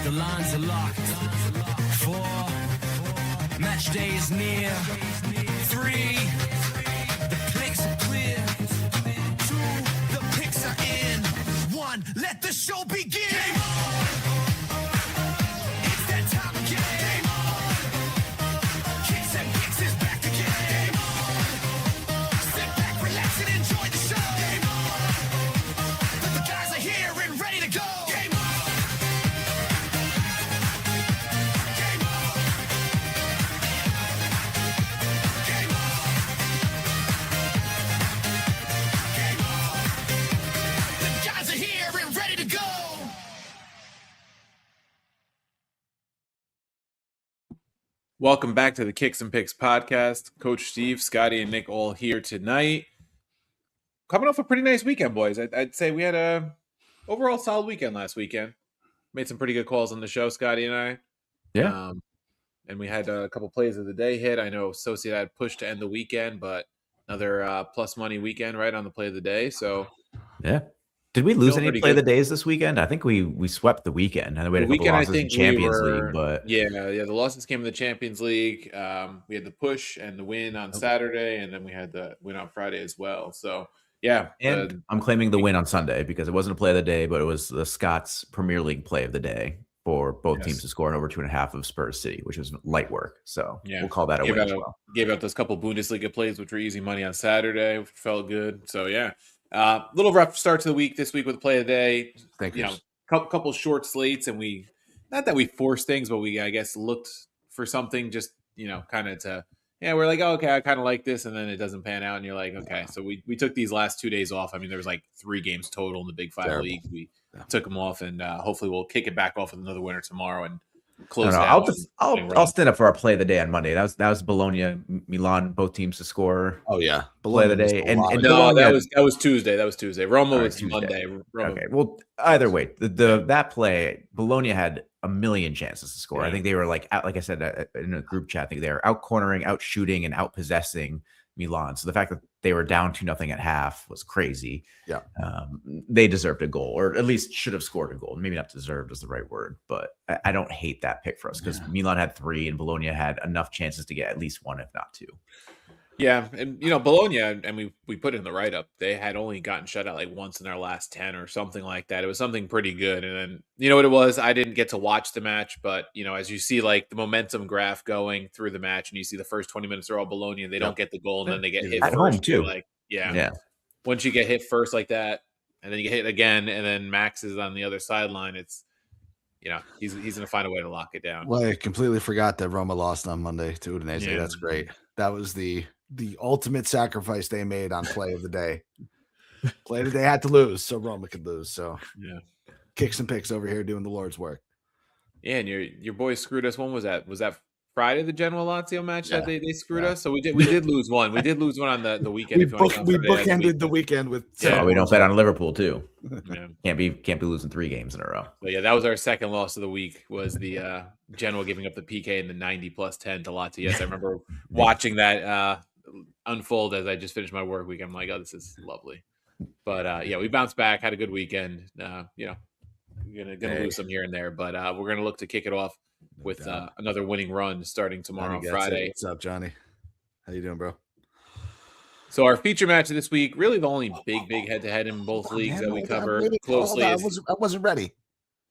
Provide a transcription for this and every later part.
The lines are locked. 4, match day is near. 3, the picks are clear. 2, the picks are in. 1, let the show begin. Game on! It's that time again. Game on! Kicks and picks is back again. Game on! Sit back, relax, and enjoy the show. Game on! The guys are here and ready to go. Game on! Welcome back to the Kicks and Picks podcast. Coach Steve, Scotty, and Nick all here tonight. Coming off a pretty nice weekend, boys. I'd say we had a overall solid weekend last weekend. Made some pretty good calls on the show, Scotty and I. Yeah. And we had a couple plays of the day hit. I know Sociedad pushed to end the weekend, but another plus money weekend right on the play of the day. So yeah. Did we lose any play good. of the days this weekend? I think we swept the weekend. And we had a couple losses in Champions League, but yeah, the losses came in the Champions League. We had the push and the win on Saturday, and then we had the win on Friday as well. So yeah, and I'm claiming the win on Sunday because it wasn't a play of the day, but it was the Scots Premier League play of the day for both teams to score an over 2.5 of Spurs City, which was light work. So we'll call that a win as well. Gave out those couple Bundesliga plays, which were easy money on Saturday, which felt good. So yeah. Little rough start to the week this week with play of the day. Thank you. Couple short slates, and we not that we forced things, but we I guess looked for something just kind of to we're like, oh, okay, I kind of like this, and then it doesn't pan out, and you're like, okay. So we took these last 2 days off. I mean, there was like 3 games total in the Big Five league. We took them off, and hopefully we'll kick it back off with another winner tomorrow and close it out. I'll stand up for our play of the day on Monday. That was Bologna, Milan, both teams to score. Oh yeah, play of the day. And no, that was Tuesday. That was Tuesday. Roma was Tuesday. Monday. Okay. Well, either way, that play, Bologna had a million chances to score. Yeah. I think they were like I said in a group chat. I think they were out cornering, out shooting, and out possessing Milan. So the fact that they were down 2-0 at half was crazy. Yeah. They deserved a goal, or at least should have scored a goal. Maybe not deserved is the right word, but I don't hate that pick for us because Milan had 3 and Bologna had enough chances to get at least 1, if not 2. Yeah, and Bologna, and we put it in the write-up, they had only gotten shut out like once in their last 10 or something like that. It was something pretty good. And then, you know what it was? I didn't get to watch the match, but, as you see like the momentum graph going through the match, and you see the first 20 minutes are all Bologna, and they don't get the goal, and then they get hit at first home too. Like, yeah. Once you get hit first like that, and then you get hit again, and then Max is on the other sideline, it's, he's going to find a way to lock it down. Well, I completely forgot that Roma lost on Monday to Udinese. Yeah. That's great. That was the ultimate sacrifice they made on play of the day. Play of the day had to lose so Roma could lose. So yeah, Kicks and Picks over here doing the Lord's work. Yeah, and your boys screwed us. When was that? Was that Friday, the Genoa Lazio match that they screwed us? So we did lose one. We did lose one on the weekend. We bookended the weekend with. We don't bet on Liverpool too. Yeah. Can't be losing 3 games in a row. But yeah, that was our second loss of the week. Was the Genoa giving up the PK in the 90 plus 10 to Lazio? Yes, I remember watching that unfold as I just finished my work week. I'm like, oh, this is lovely. But we bounced back, had a good weekend. Gonna lose some here and there, but we're gonna look to kick it off with another winning run starting tomorrow, Friday. What's up, Johnny? How you doing, bro? So our feature match of this week, really the only big head-to-head in both leagues that we cover closely. I wasn't ready.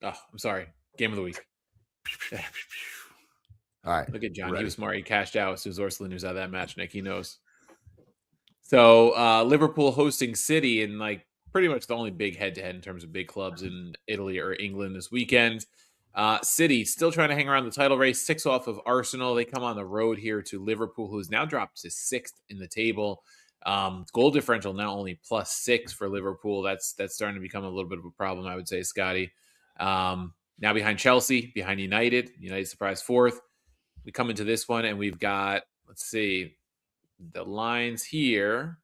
Oh, I'm sorry. Game of the week. All right. Look at John. Ready. He was smart. He cashed out as soon as Orsolini was out of that match, Nick. He knows. So Liverpool hosting City, and like pretty much the only big head-to-head in terms of big clubs in Italy or England this weekend. City still trying to hang around the title race, 6 off of Arsenal. They come on the road here to Liverpool, who's now dropped to 6th in the table. Goal differential now only +6 for Liverpool. That's starting to become a little bit of a problem, I would say, Scotty. Now behind Chelsea, behind United. United surprised 4th. We come into this one, and we've got, let's see, the lines here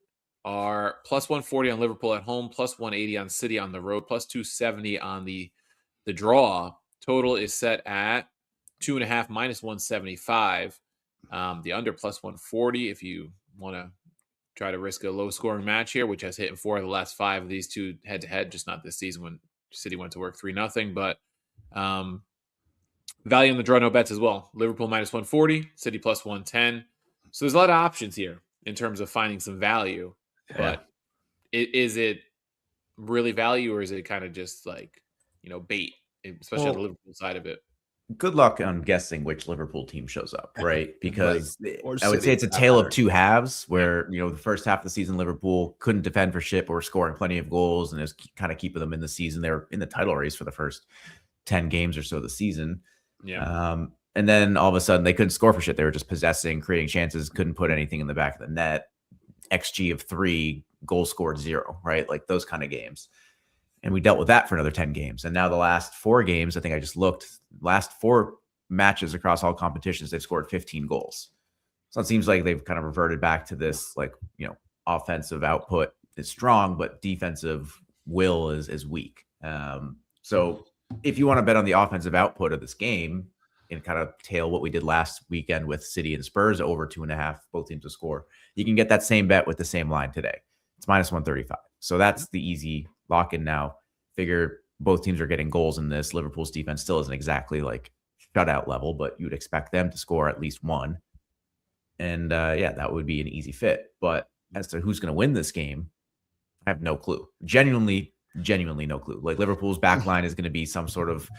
are +140 on Liverpool at home, +180 on City on the road, +270 on the draw. Total is set at 2.5 -175. The under +140 if you want to try to risk a low-scoring match here, which has hit in 4 of the last 5 of these two head-to-head, just not this season when City went to work 3-0. But Value in the draw, no bets as well. Liverpool minus 140, City plus 110. So there's a lot of options here in terms of finding some value. Yeah. But is it really value, or is it kind of just like, bait, especially on the Liverpool side of it? Good luck on guessing which Liverpool team shows up, right? Because Or I would say City, it's a for that tale of matter. two halves where, the first half of the season, Liverpool couldn't defend for shit, but were scoring plenty of goals and is kind of keeping them in the season. They were in the title race for the first 10 games or so of the season. Yeah. And then all of a sudden they couldn't score for shit. They were just possessing, creating chances, couldn't put anything in the back of the net. XG of 3, goals scored 0, right? Like those kind of games. And we dealt with that for another 10 games. And now the last 4 games, I think I just looked, last 4 matches across all competitions, they've scored 15 goals. So it seems like they've kind of reverted back to this, like, offensive output is strong, but defensive will is weak. So if you want to bet on the offensive output of this game and kind of tail what we did last weekend with City and Spurs over 2.5, both teams to score, you can get that same bet with the same line today. It's minus 135. So that's the easy lock in now. Figure both teams are getting goals in this. Liverpool's defense still isn't exactly like shutout level, but you'd expect them to score at least 1. And that would be an easy fit. But as to who's going to win this game, I have no clue. Genuinely no clue. Like Liverpool's back line is going to be some sort of,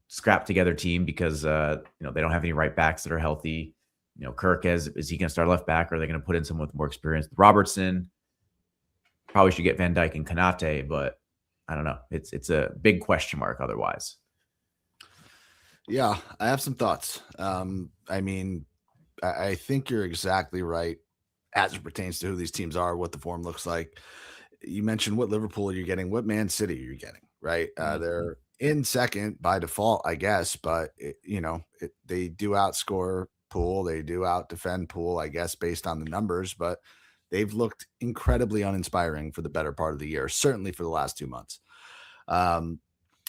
scrap together team because, they don't have any right backs that are healthy. Kirk, is he going to start left back, or are they going to put in someone with more experience? Robertson, probably should get Van Dijk and Konate, but I don't know. It's a big question mark otherwise. Yeah, I have some thoughts. I mean, I think you're exactly right as it pertains to who these teams are, what the form looks like. You mentioned what Liverpool you're getting, what Man City you're getting, right? They're in second by default, I guess, but they do outscore Pool, they do out defend Pool, I guess, based on the numbers, but they've looked incredibly uninspiring for the better part of the year, certainly for the last 2 months.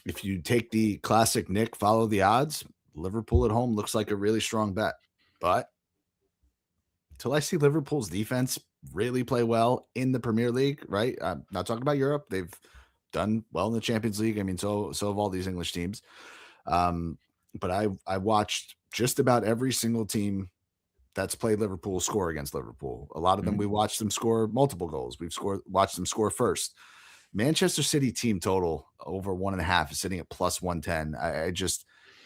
If you take the classic Nick, follow the odds, Liverpool at home looks like a really strong bet. But until I see Liverpool's defense really play well in the Premier League, right? I'm not talking about Europe. They've done well in the Champions League. I mean, so have all these English teams. But I watched just about every single team that's played Liverpool score against Liverpool. A lot of them, we watched them score multiple goals. Watched them score first. Manchester City team total over 1.5 is sitting at plus 110.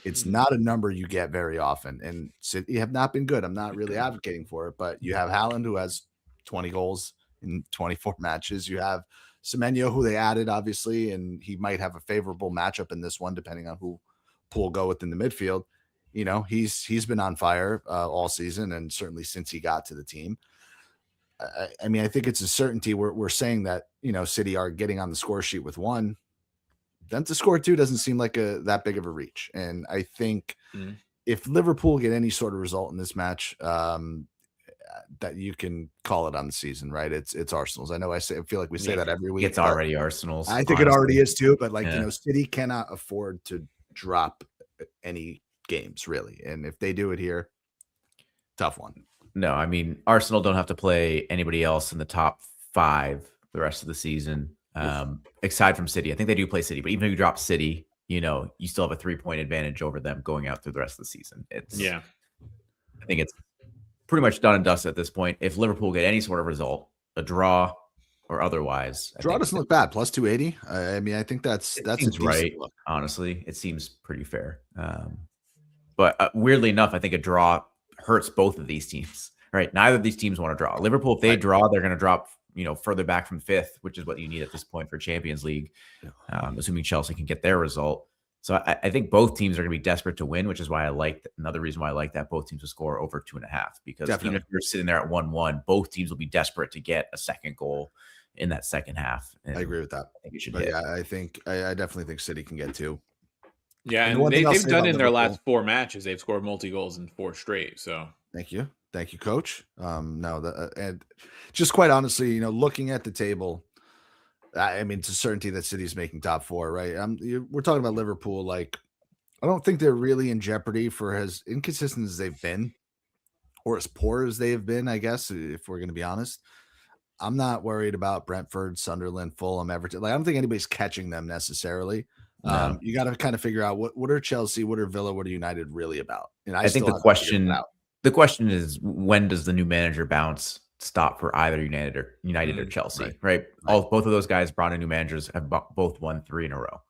It's not a number you get very often. And City have not been good. I'm not really advocating for it, but you have Haaland, who has 20 goals in 24 matches. You have Semenyo, who they added, obviously, and he might have a favorable matchup in this one, depending on who Pool go with in the midfield. He's been on fire all season, and certainly since he got to the team. I mean, I think it's a certainty. We're saying that, City are getting on the score sheet with 1. Then to score 2 doesn't seem like that big of a reach. And I think if Liverpool get any sort of result in this match, that you can call it on the season, right? It's Arsenal's. I know I feel like we say that every week. It's already Arsenal's. I think it already is too, but City cannot afford to drop any games really. And if they do it here, tough one. No, I mean, Arsenal don't have to play anybody else in the top 5 the rest of the season, aside from City. I think they do play City, but even if you drop City, you still have a 3-point advantage over them going out through the rest of the season. I think it's pretty much done and dusted at this point. If Liverpool get any sort of result, a draw or otherwise, draw doesn't look bad. Plus 280. I mean, I think that's right. Look. Honestly, it seems pretty fair. But weirdly enough, I think a draw hurts both of these teams, right? Neither of these teams want to draw. Liverpool, if they draw, they're going to drop, further back from 5th, which is what you need at this point for Champions League, assuming Chelsea can get their result. So I think both teams are going to be desperate to win, which is why another reason why I like that both teams will score over 2.5, because even if you're sitting there at 1-1, both teams will be desperate to get a second goal in that second half. I agree with that. I think it should hit. I definitely think City can get 2. Yeah, and they've done in their last 4 matches. They've scored multi-goals in 4 straight. So thank you, Coach. And just quite honestly, looking at the table, I mean, it's a certainty that City's making top 4, right? We're talking about Liverpool. Like, I don't think they're really in jeopardy for as inconsistent as they've been, or as poor as they have been, I guess, if we're going to be honest. I'm not worried about Brentford, Sunderland, Fulham, Everton. Like, I don't think anybody's catching them necessarily. No. You got to kind of figure out what are Chelsea, what are Villa, what are United really about. And I think still haven't figured it out. the question is, when does the new manager bounce stop for either United or Chelsea, right? Both of those guys brought in new managers, have both won 3 in a row.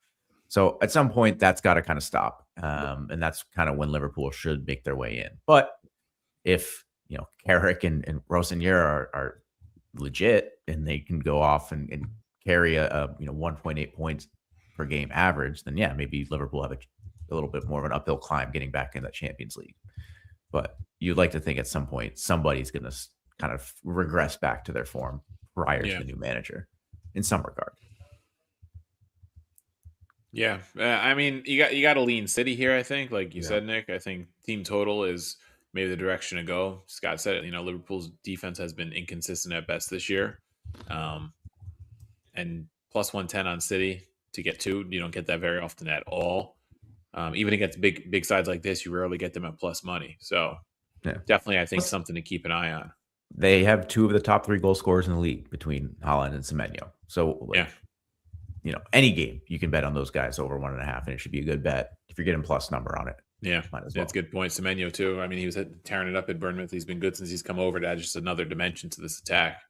So at some point that's got to kind of stop. And that's kind of when Liverpool should make their way in. But if, Carrick and Rosenior are legit and they can go off and carry a 1.8 points per game average, then yeah, maybe Liverpool have a little bit more of an uphill climb getting back in that Champions League. But you'd like to think at some point somebody's going to kind of regress back to their form prior to the new manager in some regard. Yeah, I mean, you got to lean City here. I think, like you said, Nick. I think team total is maybe the direction to go. Scott said it. Liverpool's defense has been inconsistent at best this year, and plus 110 on City to get 2. You don't get that very often at all. Even against big sides like this, you rarely get them at plus money. So definitely, I think something to keep an eye on. They have 2 of the top 3 goal scorers in the league between Haaland and Semenyo. So any game you can bet on those guys over 1.5, and it should be a good bet if you're getting plus number on it. Yeah, that's a good point. Semenyo too. I mean, he was tearing it up at Bournemouth. He's been good since he's come over to add just another dimension to this attack.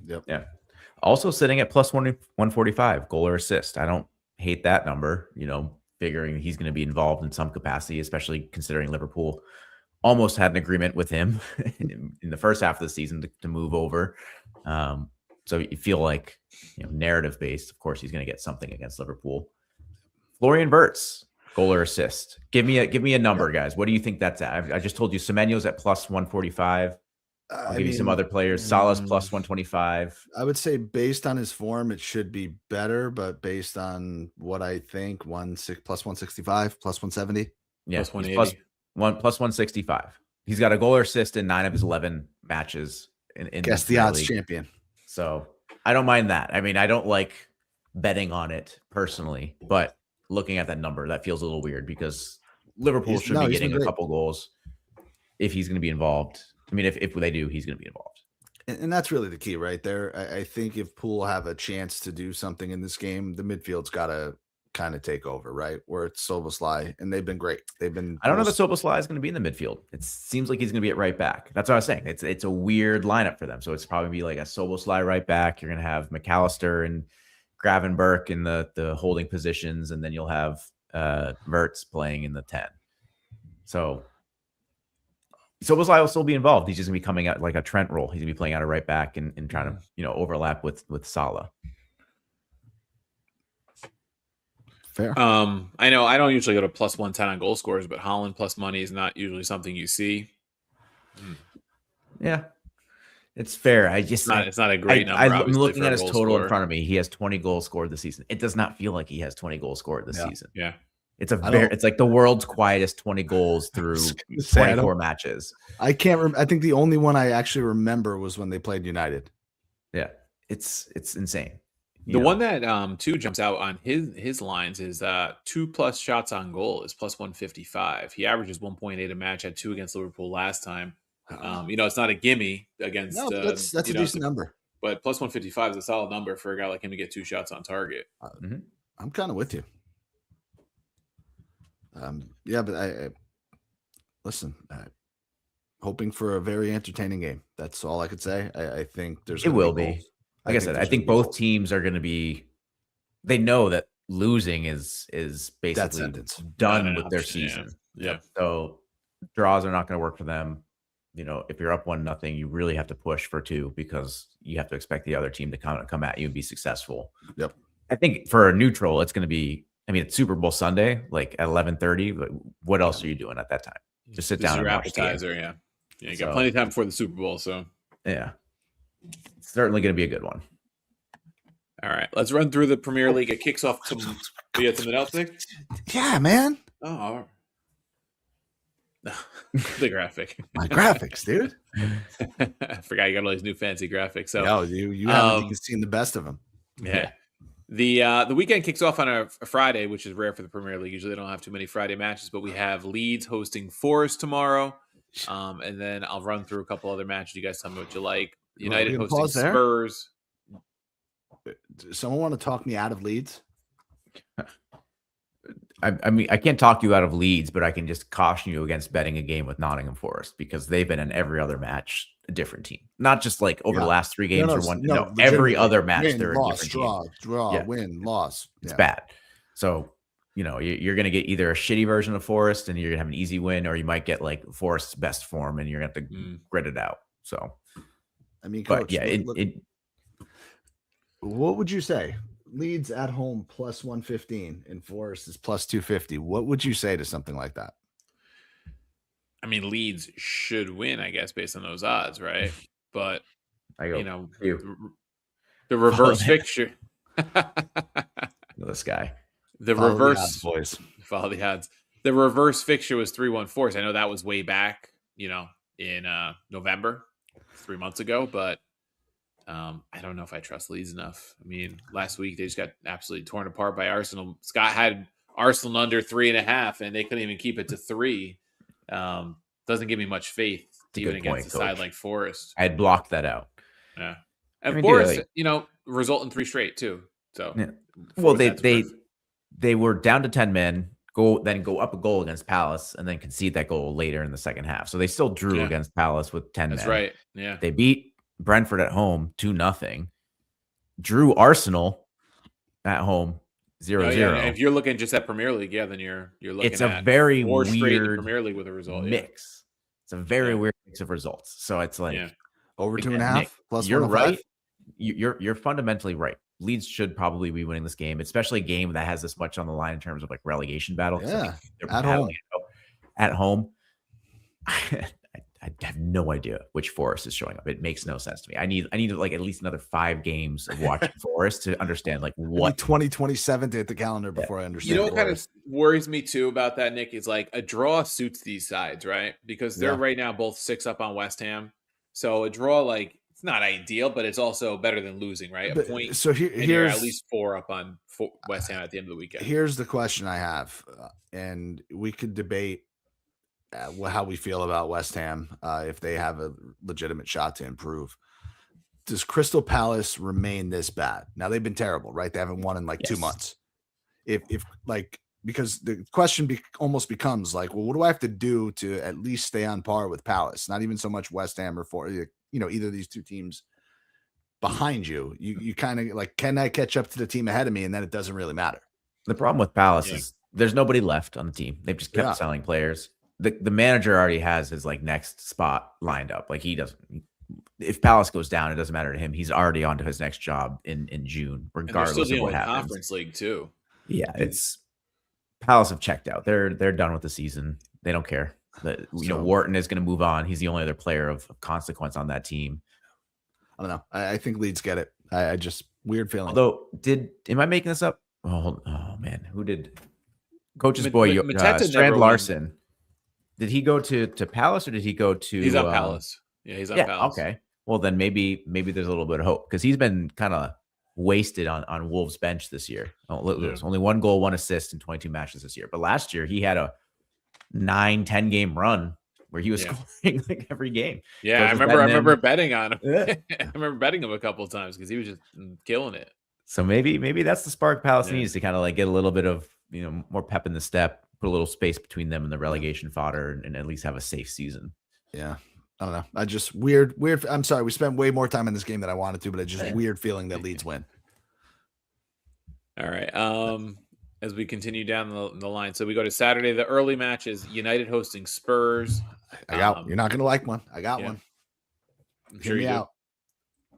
Yep. Yeah. Also sitting at plus 145 goal or assist. I don't hate that number. Figuring he's going to be involved in some capacity, especially considering Liverpool almost had an agreement with him in the first half of the season to move over. So you feel like, narrative based, of course, he's going to get something against Liverpool. Florian Wirtz, goal or assist. Give me a number, guys. What do you think that's at? I just told you Semenyo's at plus 145. I'll give you some other players. Salah's plus 125. I would say based on his form, it should be better, but based on what I think, plus 165, plus 170. Yeah, plus 180. Plus 165. He's got a goal or assist in 9 of his 11 matches. Guess the odds champion. So I don't mind that. I mean, I don't like betting on it personally, but looking at that number, that feels a little weird because Liverpool should be getting a couple goals if he's going to be involved. I mean, if they do, he's going to be involved. And that's really the key right there. I think if Poole have a chance to do something in this game, the midfield's got to kind of take over, right? Where it's Szoboszlai, and they've been great. I don't know that Szoboszlai is going to be in the midfield. It seems like he's going to be at right back. That's what I was saying. It's a weird lineup for them. So it's probably be like a Szoboszlai right back. You're going to have McAllister and Gravenberch in the holding positions, and then you'll have Wirtz playing in the 10. So Szoboszlai will still be involved. He's just gonna be coming out like a Trent role. He's gonna be playing out of right back and trying to overlap with Salah. Fair. I know I don't usually go to plus 110 on goal scorers, but Haaland plus money is not usually something you see. Yeah, it's fair. It's not a great number. I'm looking at his total in front of me. He has 20 goals scored this season. It does not feel like he has 20 goals scored this season. Yeah. It's it's like the world's quietest 20 goals through 24 matches. I can't I think the only one I actually remember was when they played United. Yeah. It's insane. The one that too jumps out on his lines is 2+ shots on goal is plus 155. He averages 1.8 a match, had 2 against Liverpool last time. It's not a gimme against that's a decent number. But plus 155 is a solid number for a guy like him to get 2 shots on target. I'm kind of with you. But I listen. Hoping for a very entertaining game. That's all I could say. I think it will be. Like I said, I think both teams are going to be. They know that losing is basically done with their season. Yeah. So draws are not going to work for them. If you're up 1-0, you really have to push for 2 because you have to expect the other team to come at you and be successful. Yep. I think for a neutral, it's going to be. I mean, it's Super Bowl Sunday, like at 11:30. But what else are you doing at that time? Just sit down and watch appetizer. Yeah, you got plenty of time before the Super Bowl. So yeah, it's certainly going to be a good one. All right, let's run through the Premier League. It kicks off tomorrow. You got something else, Nick? Yeah, man. Oh, all right. The graphic. My graphics, dude. I forgot you got all these new fancy graphics. So you haven't even seen the best of them. Yeah. The weekend kicks off on a Friday, which is rare for the Premier League. Usually they don't have too many Friday matches, but we have Leeds hosting Forest tomorrow. And then I'll run through a couple other matches. You guys tell me what you like. United hosting Spurs. Someone want to talk me out of Leeds? I mean, I can't talk you out of Leeds, but I can just caution you against betting a game with Nottingham Forest because they've been in every other match a different team. Not just like over the Yeah. last 3 games or one. No, every legitimately. other match Win, they're a loss, different team. draw, Yeah. win, loss. It's Yeah. bad. So, you're going to get either a shitty version of Forest and you're going to have an easy win, or you might get like Forest's best form and you're going to have to grit it out. So, I mean, but Coach, yeah, what would you say? Leeds at home plus 115 and Forest is plus 250. What would you say to something like that? I mean, Leeds should win, I guess, based on those odds, right? But I go, the reverse fixture. This guy. The Follow reverse the odds, boys. Follow the odds. The reverse fixture was 3-1 Forest. I know that was way back, in November, 3 months ago, but I don't know if I trust Leeds enough. I mean, last week they just got absolutely torn apart by Arsenal. Scott had Arsenal under 3.5, and they couldn't even keep it to 3. Doesn't give me much faith, even against a side like Forest. I had blocked that out. Yeah, and Forest, result in 3 straight too. So, yeah. Well, they were down to 10 men. Go up a goal against Palace, and then concede that goal later in the second half. So they still drew against Palace with 10 men. That's right. Yeah, they beat Brentford at home 2-0. Drew Arsenal at home 0-0. Yeah. If you're looking just at Premier League, then you're looking. It's a very weird Premier League with a result mix. It's a very weird mix of results. So it's like over 2.5 Nick, plus. You're right. You're fundamentally right. Leeds should probably be winning this game, especially a game that has this much on the line in terms of like relegation battle. Yeah, at home. At home, I have no idea which Forest is showing up. It makes no sense to me. I need like at least another 5 games of watching Forest to understand like what 2027 to hit the calendar before I understand. What kind of worries me too about that, Nick, is like a draw suits these sides, right? Because they're right now both 6 up on West Ham. So a draw, like, it's not ideal, but it's also better than losing, right? A point. So here's at least 4 up on West Ham at the end of the weekend. Here's the question I have, and we could debate how we feel about West Ham if they have a legitimate shot to improve. Does Crystal Palace remain this bad? Now they've been terrible, right? They haven't won in like 2 months. If like, because the question almost becomes like, well, what do I have to do to at least stay on par with Palace? Not even so much West Ham or either of these 2 teams behind you. You kind of like, can I catch up to the team ahead of me? And then it doesn't really matter. The problem with Palace is there's nobody left on the team. They've just kept selling players. The manager already has his like next spot lined up. Like he doesn't. If Palace goes down, it doesn't matter to him. He's already on to his next job in June, regardless of what happens. Conference League too. Yeah, it's Palace have checked out. They're done with the season. They don't care. Wharton is going to move on. He's the only other player of consequence on that team. I don't know. I think Leeds get it. I just weird feeling. Although, am I making this up? Oh man, who did? Coach's boy, Strand Larson. Did he go to Palace or did he go to? He's on Palace. Yeah, he's on Palace. Okay. Well, then maybe there's a little bit of hope because he's been kind of wasted on Wolves' bench this year. There's only 1 goal, 1 assist in 22 matches this year. But last year he had a 9-10 game run where he was scoring like every game. Yeah, I remember betting on him. Yeah. I remember betting him a couple of times because he was just killing it. So maybe that's the spark Palace needs to kind of like get a little bit of more pep in the step, put a little space between them and the relegation fodder, and at least have a safe season. Yeah. I don't know. I just weird. I'm sorry. We spent way more time in this game than I wanted to, but it's just weird feeling that Leeds win. All right. As we continue down the line, so we go to Saturday. The early match is United hosting Spurs. You're not going to like one. I got one. I'm sure you do.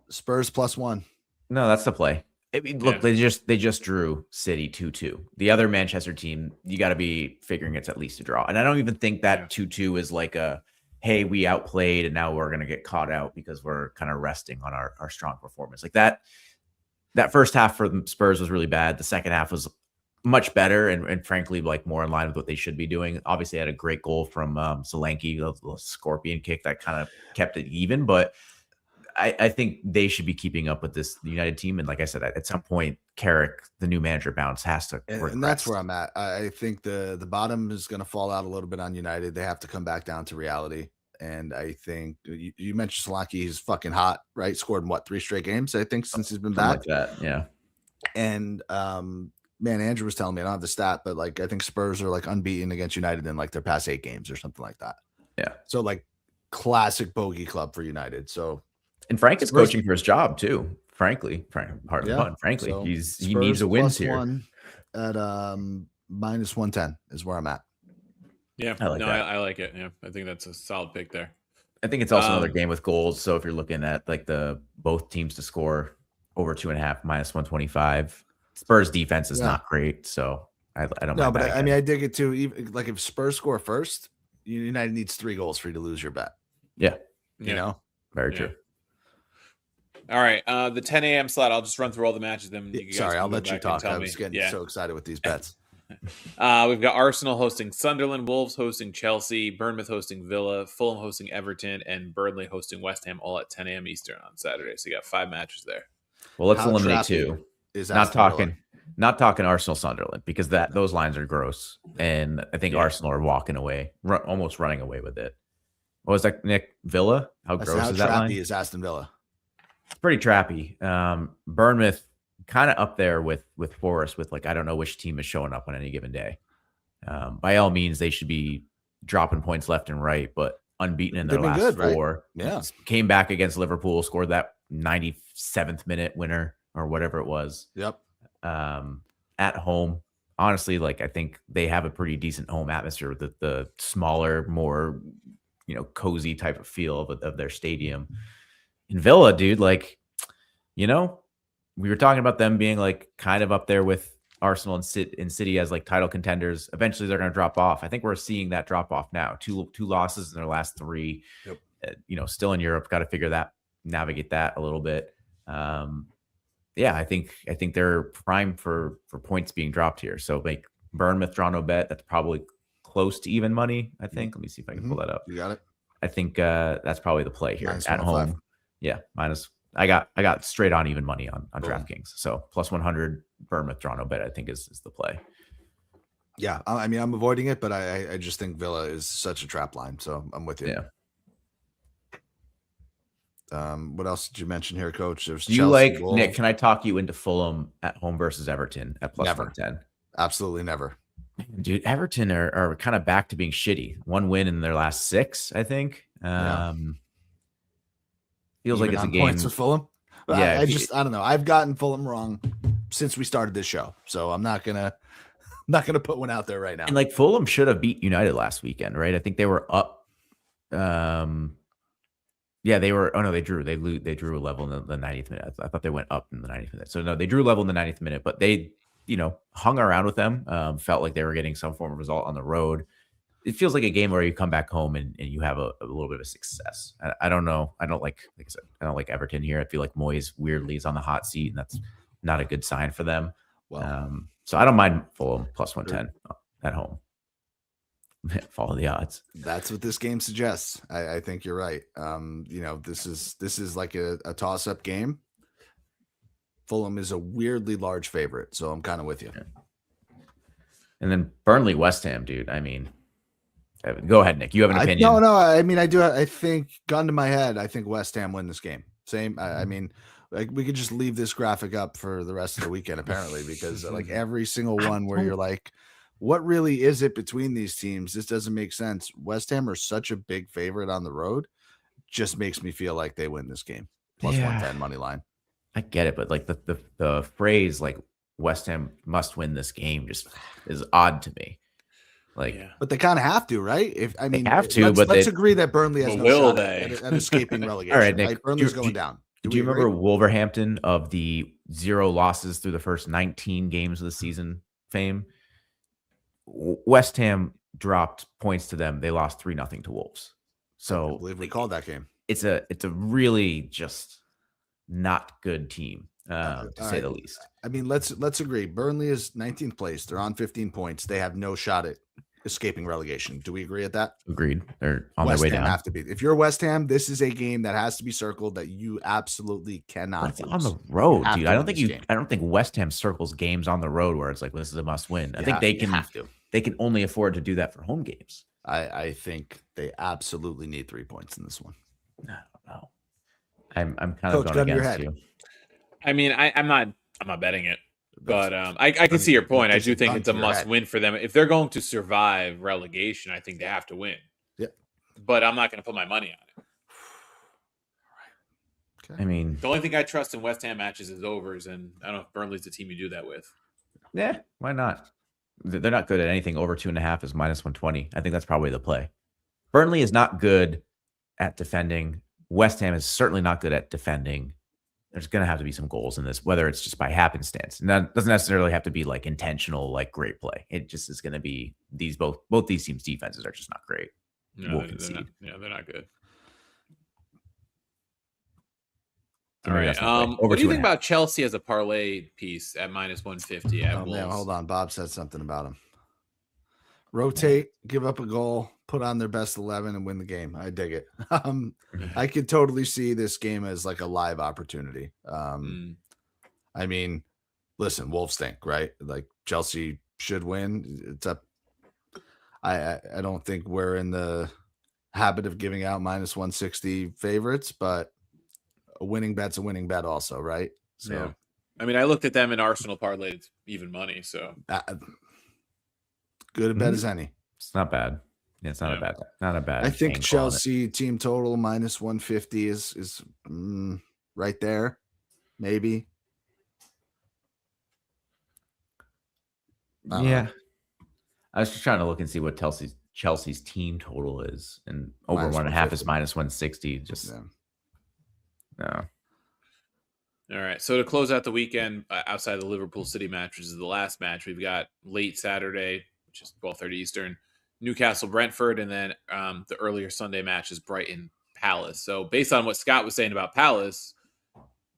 Spurs +1. No, that's the play. I mean, look, they just drew City 2-2. The other Manchester team, you got to be figuring it's at least a draw. And I don't even think that 2-2 is like a, hey, we outplayed and now we're going to get caught out because we're kind of resting on our strong performance. Like that first half for the Spurs was really bad. The second half was much better and frankly, like more in line with what they should be doing. Obviously, had a great goal from Solanke, a scorpion kick that kind of kept it even. But I think they should be keeping up with this United team. And like I said, at some point, Carrick, the new manager, has to. And that's where I'm at. I think the bottom is going to fall out a little bit on United. They have to come back down to reality. And I think you mentioned Solanke, he's fucking hot, right? Scored in 3 straight games, I think, since he's been back. Like that, yeah. And man, Andrew was telling me, I don't have the stat, but like I think Spurs are like unbeaten against United in like their past 8 games or something like that. Yeah. So like classic bogey club for United. So And Frank is Spurs- coaching for his job too. Frankly, pardon the pun. Frankly, so he Spurs needs a win plus here. 1 at minus 110 is where I'm at. Yeah, I like that. I like it. Yeah, I think that's a solid pick there. I think it's also another game with goals. So if you're looking at like the both teams to score over 2.5 minus 125, Spurs defense is not great. So I don't. No, mind but betting I mean, it. I dig it too. Even like if Spurs score first, United needs 3 goals for you to lose your bet. Yeah, You know, very true. All right, the 10 a.m. slot. I'll just run through all the matches. Then you guys sorry, can I'll go let you back and talk. tell I me. was getting so excited with these bets. We've got Arsenal hosting Sunderland, Wolves hosting Chelsea, Bournemouth hosting Villa, Fulham hosting Everton, and Burnley hosting West Ham, all at 10 a.m. Eastern on Saturday. So you got 5 matches there. Well, let's How eliminate trappy 2. is Not Aston talking Arsenal Sunderland because those lines are gross, and I think Arsenal are walking away, almost running away with it. What was that, Nick? Villa? How Villa? gross How is that line? trappy is Aston Villa? It's pretty trappy. Bournemouth kind of up there with Forest, with like I don't know which team is showing up on any given day. By all means, they should be dropping points left and right, but unbeaten in their They've been last good, 4. right? Yeah. Came back against Liverpool, scored that 97th minute winner or whatever it was. Yep. At home, honestly, like I think they have a pretty decent home atmosphere with the smaller, more cozy type of feel of their stadium. In Villa, dude, like we were talking about them being like kind of up there with Arsenal and City as like title contenders. Eventually, they're going to drop off. I think we're seeing that drop off now. Two losses in their last 3. Yep. Still in Europe. Got to navigate that a little bit. I think they're primed for points being dropped here. So like Bournemouth draw no bet. That's probably close to even money. I think. Let me see if I can pull that up. You got it. I think that's probably the play here Minus at 105. home. Yeah, minus. I got straight on even money on DraftKings. So plus 100 Bournemouth draw no bet. I think is the play. Yeah, I mean I'm avoiding it, but I just think Villa is such a trap line. So I'm with you. Yeah. What else did you mention here, Coach? There's Do you Chelsea, like Wolves. Nick? Can I talk you into Fulham at home versus Everton at plus Never. 110? Absolutely never. Dude, Everton are kind of back to being shitty. 1 win in their last 6, I think. Feels Even like it's a on game. points with Fulham. But Yeah, I don't know. I've gotten Fulham wrong since we started this show, so I'm not gonna put one out there right now. And like Fulham should have beat United last weekend, right? I think they were up. They were. Oh no, they drew. They drew a level in the 90th minute. I thought they went up in the 90th minute. So no, they drew level in the 90th minute, but they hung around with them. Felt like they were getting some form of result on the road. It feels like a game where you come back home and you have a little bit of a success. I don't know. I don't like I said, I don't like Everton here. I feel like Moyes weirdly is on the hot seat, and that's not a good sign for them. Well, so I don't mind Fulham plus 110 at home. Follow the odds. that's what this game suggests. I think you're right. This is like a toss-up game. Fulham is a weirdly large favorite, so I'm kind of with you. Yeah. And then Burnley, West Ham, dude. I mean, go ahead, Nick. You have an opinion? No. I mean, I do. I think, gun to my head, I think West Ham win this game. Same. I mean, like we could just leave this graphic up for the rest of the weekend, apparently, because like every single one where you're like, what really is it between these teams? This doesn't make sense. West Ham are such a big favorite on the road. Just makes me feel like they win this game. Plus 110 money line. I get it, but like the phrase like West Ham must win this game just is odd to me. Like, but they kind of have to, right? They have to, but let's agree that Burnley has no shot at escaping relegation. All right, Nick. Right? Burnley's going down. Do you remember Wolverhampton of the 0 losses through the first 19 games of the season fame? West Ham dropped points to them. They lost 3-0 to Wolves. So I believe we called that game. It's a really just not good team, to say the least. I mean, let's agree. Burnley is 19th place. They're on 15 points. They have no shot at escaping relegation. Do we agree at that? Agreed. They're on West their way Ham down. have to be. If you're West Ham, this is a game that has to be circled that you absolutely cannot. It's on the road, dude. I don't think West Ham circles games on the road where it's like this is a must win. I think they can have to. They can only afford to do that for home games. I think they absolutely need 3 points in this one. I don't know. I'm kind of going against you. I mean, I'm not betting it. But I can see your point. I do think it's a Your must head. win for them. If they're going to survive relegation, I think they have to win. Yeah. But I'm not going to put my money on it. I mean, The only thing I trust in West Ham matches is overs, and I don't know if Burnley's the team you do that with. yeah, why not? They're not good at anything over 2.5 is minus 120. I think that's probably the play. Burnley is not good at defending. West Ham is certainly not good at defending. There's going to have to be some goals in this, whether it's just by happenstance. And that doesn't necessarily have to be like intentional, like great play. It just is going to be both these teams' defenses are just not great. No, We'll they're concede. not, they're not good. So All maybe right. that's my play. Over What do you 2.5. think about Chelsea as a parlay piece at minus 150 at Oh Wolves? man, hold on. Bob said something about him. Rotate, give up a goal, put on their best 11, and win the game. I dig it. I could totally see this game as like a live opportunity. I mean, listen, Wolves stink, right? Like Chelsea should win. It's up. I don't think we're in the habit of giving out minus 160 favorites, but a winning bet's a winning bet also, right? So Yeah. I mean, I looked at them in Arsenal parlay. It's even money. So good a bet as any. It's not bad. Yeah, it's not a bad. I think angle on it. Chelsea team total minus 150 is right there, maybe. Yeah. I was just trying to look and see what Chelsea's team total is, and over Minus 1.5 is 150. minus 160. Just Yeah. no. All right. So to close out the weekend, outside the Liverpool City match, which is the last match, we've got late Saturday, which is 12:30 Eastern, Newcastle Brentford, and then the earlier Sunday match is Brighton Palace. So based on what Scott was saying about Palace,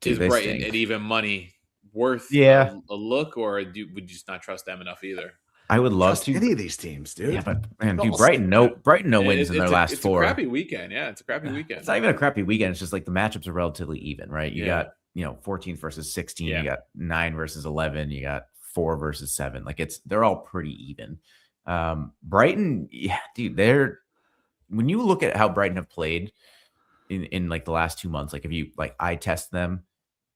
Dude, is they Brighton stink. at even money worth Yeah. a look, or would you just not trust them enough either? I would love Trust to. any of these teams, dude. Yeah, but man, They're dude, all Brighton no wins in their last it's 4. a crappy weekend. Yeah, it's a crappy weekend. It's not even a crappy weekend. It's just like the matchups are relatively even, right? You Yeah. got 14th versus 16. Yeah. You got 9 versus 11. You got 4 versus 7. Like they're all pretty even. Brighton, yeah, dude, when you look at how Brighton have played in like the last 2 months, like if you like eye test them,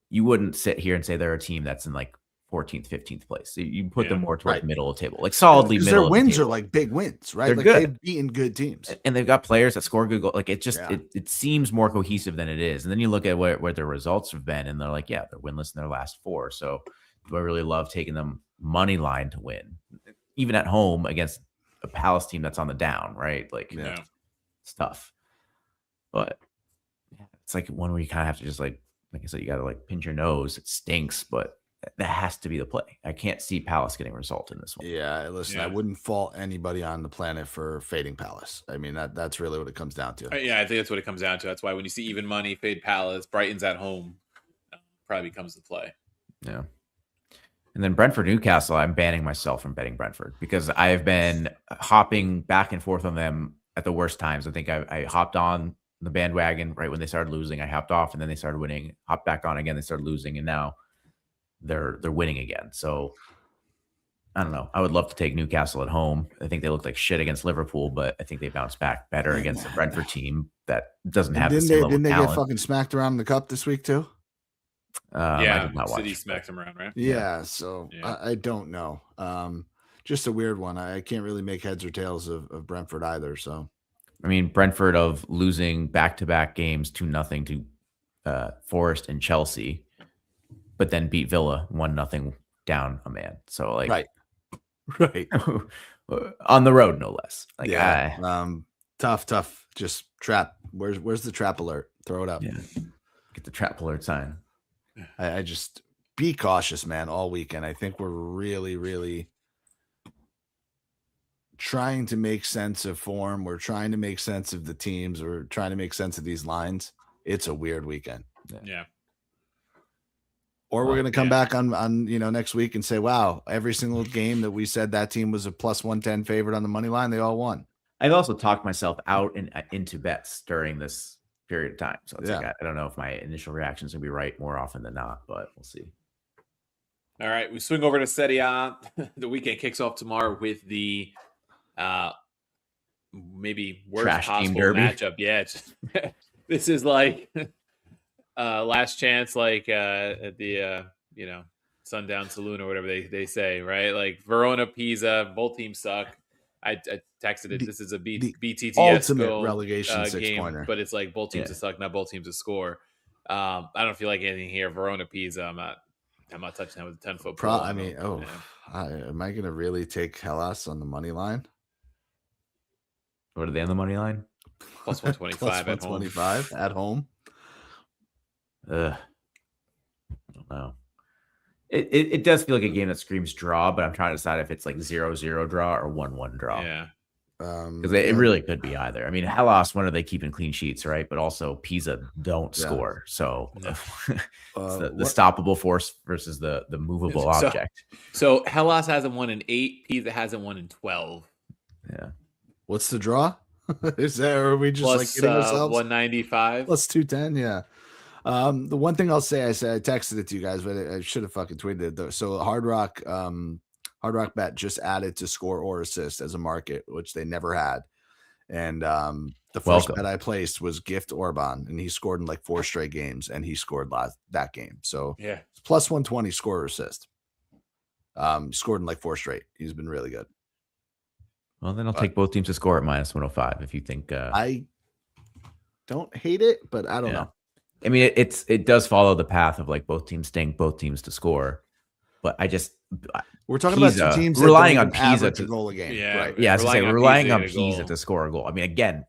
you wouldn't sit here and say they're a team that's in like 14th, 15th place. So you put them more towards middle of the table, like solidly Because middle. their of the wins are table. like big wins, right? They're Like good. they've beaten good teams. And they've got players that score good goals. Like it just Yeah. it seems more cohesive than it is. And then you look at where their results have been, and they're like, yeah, they're winless in their last 4. So do I really love taking them money line to win, even at home against a Palace team that's on the down, right? Like Yeah. it's tough. But it's like one where you kind of have to just like I said, you got to like pinch your nose. It stinks, but that has to be the play. I can't see Palace getting a result in this one. Yeah, listen, I wouldn't fault anybody on the planet for fading Palace. I mean, that's really what it comes down to. Yeah, I think that's what it comes down to. That's why when you see even money, fade Palace, Brighton's at home, probably becomes the play. Yeah. And then Brentford Newcastle, I'm banning myself from betting Brentford because I have been hopping back and forth on them at the worst times. I think I hopped on the bandwagon right when they started losing. I hopped off and then they started winning. Hopped back on again. They started losing, and now they're winning again. So I don't know. I would love to take Newcastle at home. I think they looked like shit against Liverpool, but I think they bounced back better against the Brentford team that doesn't have the same level Didn't of they talent. get fucking smacked around in the cup this week too? I did not watch. City smacks them around, right? Yeah, so Yeah. I don't know. Just a weird one. I can't really make heads or tails of Brentford either. So I mean, Brentford of losing back-to-back games 2-0 to Forest and Chelsea, but then beat Villa 1-0 down a man. So like, right, on the road, no less. Like, tough. Just trap. Where's the trap alert? Throw it up. Yeah. Get the trap alert sign. I just be cautious, man, all weekend. I think we're really, really trying to make sense of form. We're trying to make sense of the teams. We're trying to make sense of these lines. It's a weird weekend. Yeah. Or we're going to come back on next week and say, wow, every single game that we said that team was a plus 110 favorite on the money line, they all won. I've also talked myself out and into bets during this period of time. So it's like, I don't know if my initial reactions will be right more often than not, but we'll see. All right. We swing over to Serie A. The weekend kicks off tomorrow with the maybe worst Trash team possible derby. matchup. Yeah. This is like last chance, like at the Sundown Saloon or whatever they say, right? Like Verona, Pisa, both teams suck. I texted it. This is a the BTTS ultimate goal, relegation game, six-pointer. but it's like both teams Yeah. to suck, not both teams to score. I don't feel like anything here. Verona, Pisa. I'm not touching that with a 10-foot pole. I mean, am I going to really take Hellas on the money line? What are they on the money line? Plus 125 at home. 125 at home. I don't know. It does feel like a game that screams draw, but I'm trying to decide if it's like 0-0 draw or 1-1 draw. Yeah. Because it really could be either. I mean, Hellas, when are they keeping clean sheets, right? But also Pisa don't score. So it's the stoppable force versus the movable object. So Hellas hasn't won in 8. Pisa hasn't won in 12. Yeah. What's the draw? Is that, or are we just Plus, like kidding ourselves? 195. Plus 210. Yeah. The one thing I'll say, I texted it to you guys, but I should have fucking tweeted it though. So Hard Rock Bet just added to score or assist as a market, which they never had. And the first bet I placed was Gift Orban, and he scored in like 4 straight games, and he scored that game. So yeah, plus 120 score or assist. Scored in like 4 straight. He's been really good. Well, then I'll take both teams to score at minus 105 if you think. I don't hate it, but I don't know. I mean, it does follow the path of like both teams stink, both teams to score. But we're talking about 2 teams relying on Pisa to goal a game. Yeah, right. Yeah, relying on Pisa to score a goal. I mean, again,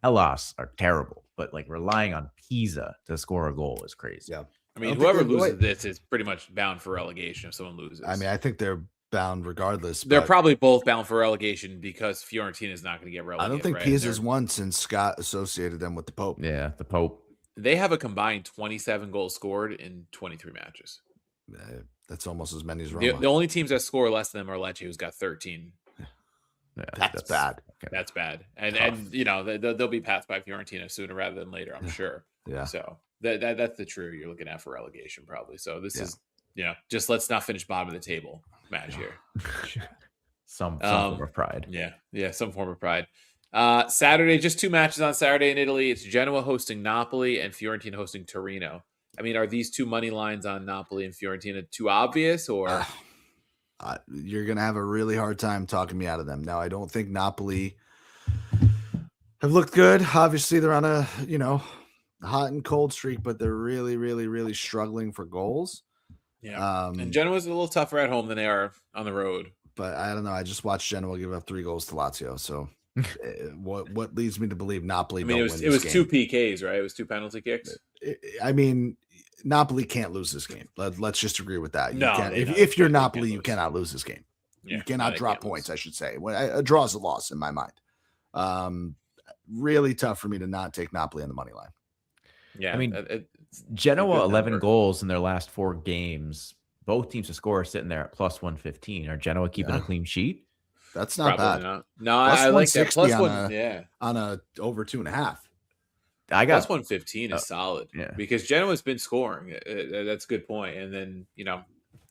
Hellas are terrible, but like relying on Pisa to score a goal is crazy. Yeah. I mean, whoever loses this is pretty much bound for relegation if someone loses. I mean, I think they're bound regardless. They're probably both bound for relegation because Fiorentina is not going to get relegated. I don't think Pisa's won since Scott associated them with the Pope. Yeah, the Pope. They have a combined 27 goals scored in 23 matches. That's almost as many as Roma. The only teams that score less than them are Lecce, who's got 13. Yeah, that's bad. Okay. That's bad. And you know, they'll be passed by Fiorentina sooner rather than later, I'm sure. Yeah. So that's the true you're looking at for relegation probably. So this is, just let's not finish bottom of the table match here. some form of pride. Yeah, some form of pride. Saturday, just 2 matches on Saturday in Italy. It's Genoa hosting Napoli and Fiorentina hosting Torino. I mean, are these 2 money lines on Napoli and Fiorentina too obvious, or you're going to have a really hard time talking me out of them? Now, I don't think Napoli have looked good. Obviously, they're on a, hot and cold streak, but they're really, really, really struggling for goals. Yeah. And Genoa's a little tougher at home than they are on the road. But I don't know. I just watched Genoa give up 3 goals to Lazio. So what leads me to believe Napoli don't win this game? It was 2 PKs, right? It was 2 penalty kicks. I mean, Napoli can't lose this game. Let's just agree with that. No, if you're Napoli, you cannot lose this game. Yeah, you cannot drop points, I should say. A draw is a loss in my mind. Really tough for me to not take Napoli on the money line. Yeah, I mean, Genoa 11 goals in their last 4 games. Both teams to score are sitting there at plus 115. Are Genoa keeping a clean sheet? That's not bad. Not. No, I like that. Plus on a over 2.5. I got plus 115 is solid. Yeah, because Genoa's been scoring. That's a good point. And then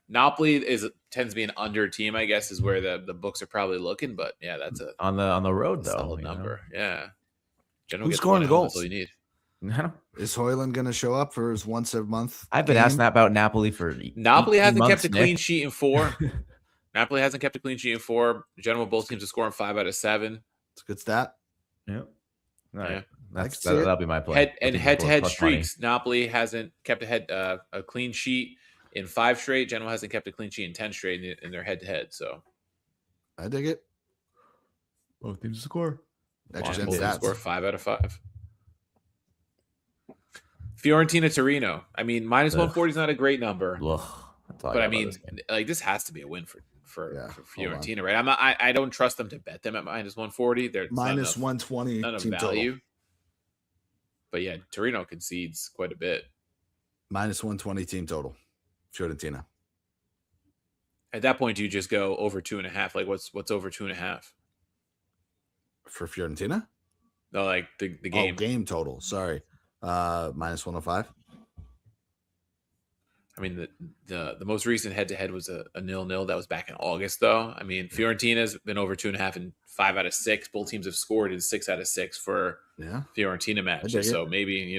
Napoli tends to be an under team, I guess, is where the books are probably looking. But yeah, that's on the road though. Solid number. Yeah. Genoa Who's scoring the goals? That's all you need. No. Is Højlund going to show up for his once a month? I've been asking that about Napoli for Napoli hasn't kept a clean sheet in 4. Napoli hasn't kept a clean sheet in 4. Genoa, both teams are scoring 5 out of 7. It's a good stat. Yeah. All right. Yeah. That'll be my play. Head-to-head streaks. Napoli hasn't kept a clean sheet in 5 straight. Genoa hasn't kept a clean sheet in 10 straight in their head-to-head. So I dig it. Both teams score. Both teams score 5 out of 5. Fiorentina Torino. I mean, minus 140 is not a great number. But I mean, like this has to be a win for Fiorentina, right? I don't trust them to bet them at minus 140. They're minus 120 none of team value. total. But yeah, Torino concedes quite a bit. Minus 120 team total. Fiorentina. At that point, do you just go over 2.5? Like what's over 2.5 for Fiorentina? No, like the game. Oh, game total. Sorry. Minus 105. I mean, the most recent head-to-head was a 0-0. That was back in August, though. I mean, Fiorentina's been over 2.5 in 5 out of 6. Both teams have scored in 6 out of 6 for Fiorentina matches. So maybe,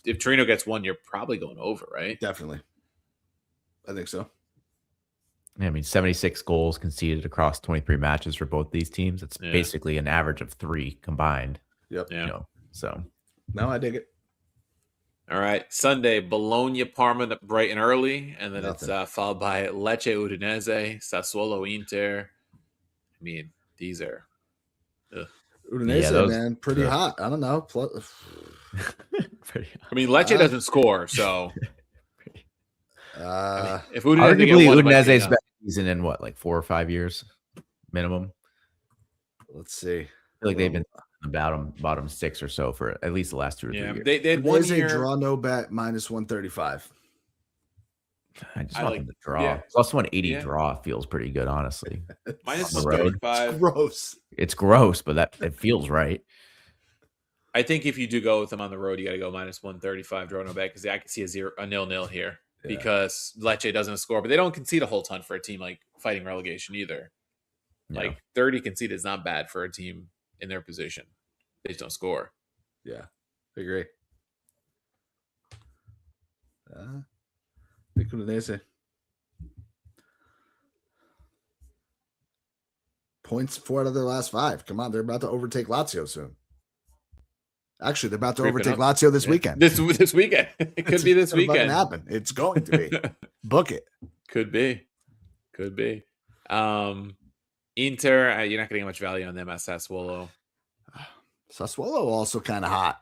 if Torino gets 1, you're probably going over, right? Definitely. I think so. I mean, 76 goals conceded across 23 matches for both these teams. It's basically an average of 3 combined. Yep. Yeah. You know, so No, I dig it. All right, Sunday, Bologna, Parma, bright and early, and then Nothing. it's followed by Lecce, Udinese, Sassuolo, Inter. I mean, these are Udinese, man, pretty ugh. hot. I don't know. pretty I mean, Lecce doesn't score, so I mean, if Udinese arguably get one, it might be Udinese's enough. best season in what, like 4 or 5 years minimum. Let's see. I feel like they've been in the bottom 6 or so for at least the last 2 or 3 years. They had one Udinese year. draw no bet minus 135. I just I want like- them to draw. yeah. Plus 180 Yeah. draw feels pretty good, honestly. Minus on the road. 135. Gross. It's gross, but that it feels right. I think if you do go with them on the road, you got to go minus 135 draw no bet because I can see a 0-0 here because Lecce doesn't score, but they don't concede a whole ton for a team like fighting relegation either. Yeah. Like 30 conceded is not bad for a team in their position. They just don't score. Yeah, I agree. Think Udinese. Points 4 out of their last 5. Come on, they're about to overtake Lazio soon. Actually, they're about to Creeping overtake up. Lazio this weekend. This weekend. It could be this It's gonna fucking weekend. happen. It's going to be. Book it. Could be. Inter, you're not getting much value on them as Sassuolo. Sassuolo also kind of hot.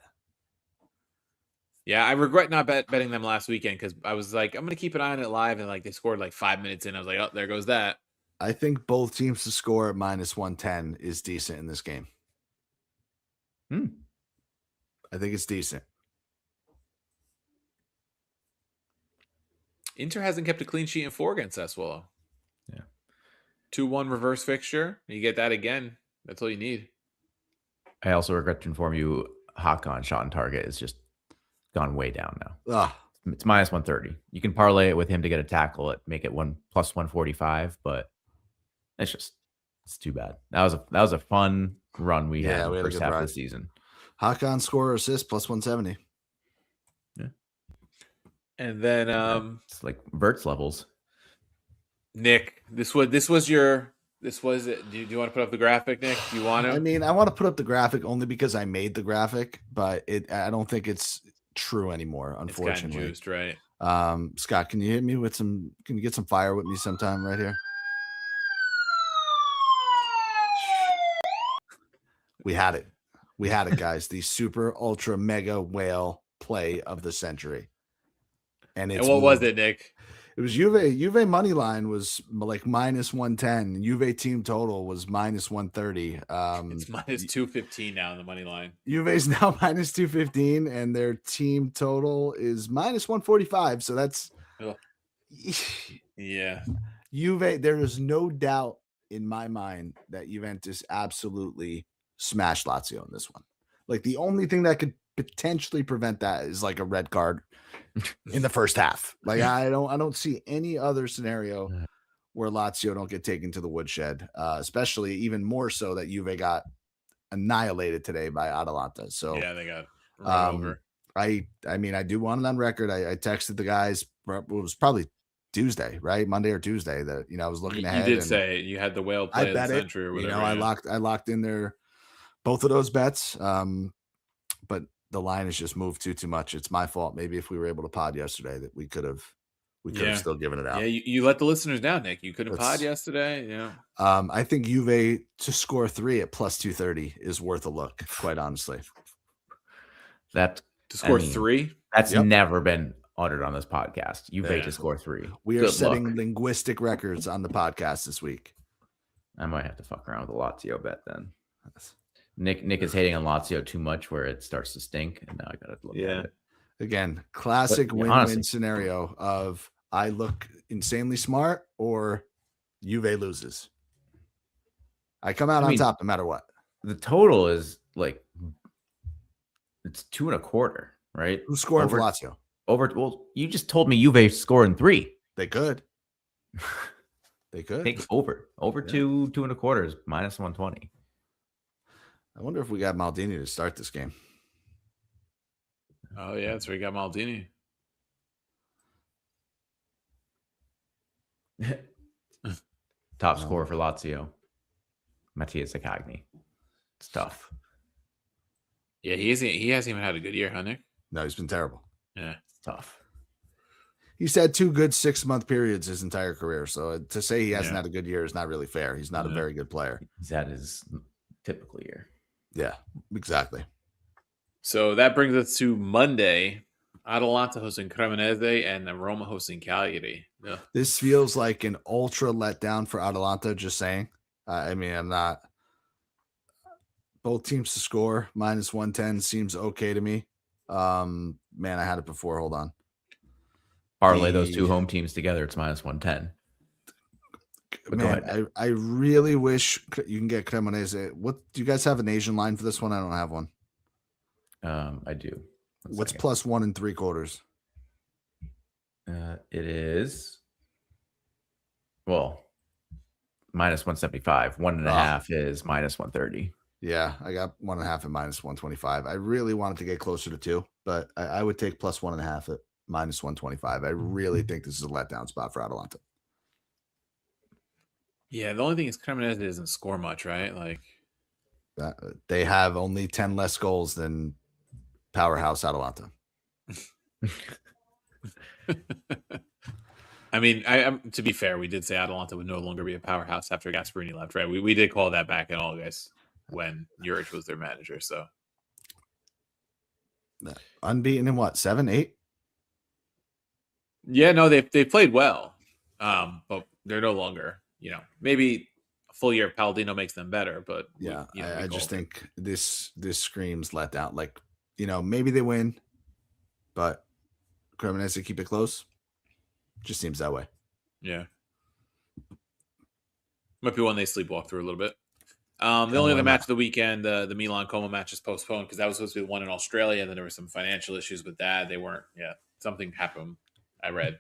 Yeah, I regret not betting them last weekend because I was like, I'm going to keep an eye on it live, and like they scored like 5 minutes in. I was like, oh, there goes that. I think both teams to score at minus 110 is decent in this game. I think it's decent. Inter hasn't kept a clean sheet in 4 against Sassuolo. Yeah. 2-1 reverse fixture. You get that again. That's all you need. I also regret to inform you, Hakan shot on target is just gone way down now. Ugh. It's minus 130. You can parlay it with him to get a tackle at make it plus 145, but it's too bad. That was a fun run we had in we the had a first good half ride. of the season. Hakan score or assist plus 170. And then It's like Verts levels. Nick, this was it. Do you want to put up the graphic, Nick? Do you want to? I mean, I want to put up the graphic only because I made the graphic, but I don't think it's true anymore, It's gotten unfortunately. juiced, right? Scott, can you hit me with can you get some fire with me sometime right here? We had it, guys. The super ultra mega whale play of the century. And what was it, Nick? It was Juve money line was like minus 110. Juve team total was minus 130. It's minus 215 now in the money line. Juve's now minus 215, and their team total is minus 145. So that's yeah. Juve. There is no doubt in my mind that Juventus absolutely smashed Lazio in this one. Like the only thing that could potentially prevent that is like a red card in the first half. Like I don't see any other scenario where Lazio don't get taken to the woodshed, especially even more so that Juve got annihilated today by Atalanta. So yeah, they got run over. I mean, I do want it on record. I texted the guys. It was probably Tuesday, right? Monday or Tuesday that, I was looking ahead. You did say you had the whale play I of the bet century it. or whatever. I locked in there both of those bets. But the line has just moved too much. It's my fault. Maybe if we were able to pod yesterday that we could have still given it out. Yeah, you let the listeners down, Nick. You couldn't pod yesterday. Yeah. I think Juve to score 3 at plus 230 is worth a look, quite honestly. That to score 3? That's never been uttered on this podcast. Juve to score 3. We are setting linguistic records on the podcast this week. I might have to fuck around with the Lazio bet then. Nick is hating on Lazio too much where it starts to stink, and now I gotta look at it. Again, classic win-win scenario of I look insanely smart or Juve loses. I come out on top no matter what. The total is like it's 2.25, right? Who's scoring for Lazio? Well, you just told me Juve scoring 3. They could. They could. Take over 2.25 is minus 120. I wonder if we got Maldini to start this game. Oh, yeah. That's where you got Maldini. Top scorer for Lazio, Mattias Zaccagni. It's tough. Yeah, he hasn't even had a good year, huh, Nick? No, he's been terrible. Yeah. It's tough. He's had 2 good 6-month periods his entire career. So to say he hasn't Yeah. had a good year is not really fair. He's not a very good player. He's had his typical year. Yeah, exactly. So that brings us to Monday. Atalanta hosting Cremonese and Roma hosting Cagliari. Yeah. This feels like an ultra letdown for Atalanta, just saying. I mean, I'm not. Both teams to score, -110 seems okay to me. Man, I had it before. Hold on. Parlay those two home teams together, it's -110. But man, I really wish you can get Cremonese. What do you guys have an Asian line for this one? I don't have one. I do. What's +1 3/4? It is -175. 1.5 is -130. Yeah, I got 1.5 at -125. I really wanted to get closer to 2, but I would take +1.5 at -125. I really think this is a letdown spot for Atalanta. Yeah, the only thing is Cremonese doesn't score much, right? Like They have only 10 less goals than powerhouse Atalanta. I mean, to be fair, we did say Atalanta would no longer be a powerhouse after Gasperini left, right? We did call that back in August when Juric was their manager. So unbeaten in what, 7, 8? yeah, no, they played well, but they're no longer. Maybe a full year of Palladino makes them better, but yeah, I just think this screams letdown. Like, maybe they win, but Cremonese keep it close. Just seems that way. Yeah, might be one they sleepwalk through a little bit. The only other match of the weekend, the Milan Como match is postponed because that was supposed to be the one in Australia, and then there were some financial issues with that. They weren't. Yeah, something happened. I read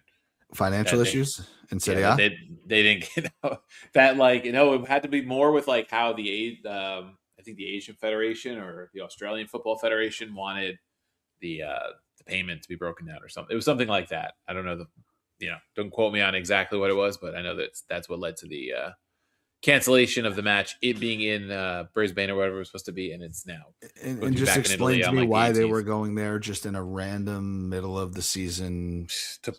financial issues in Serie A. They didn't get out that it had to be more with how the I think the Asian Federation or the Australian Football Federation wanted the payment to be broken down or something. It was something like that. I don't know don't quote me on exactly what it was, but I know that's what led to the cancellation of the match, it being in Brisbane or whatever it was supposed to be, and it's now. And just explain to me why they were going there just in a random middle of the season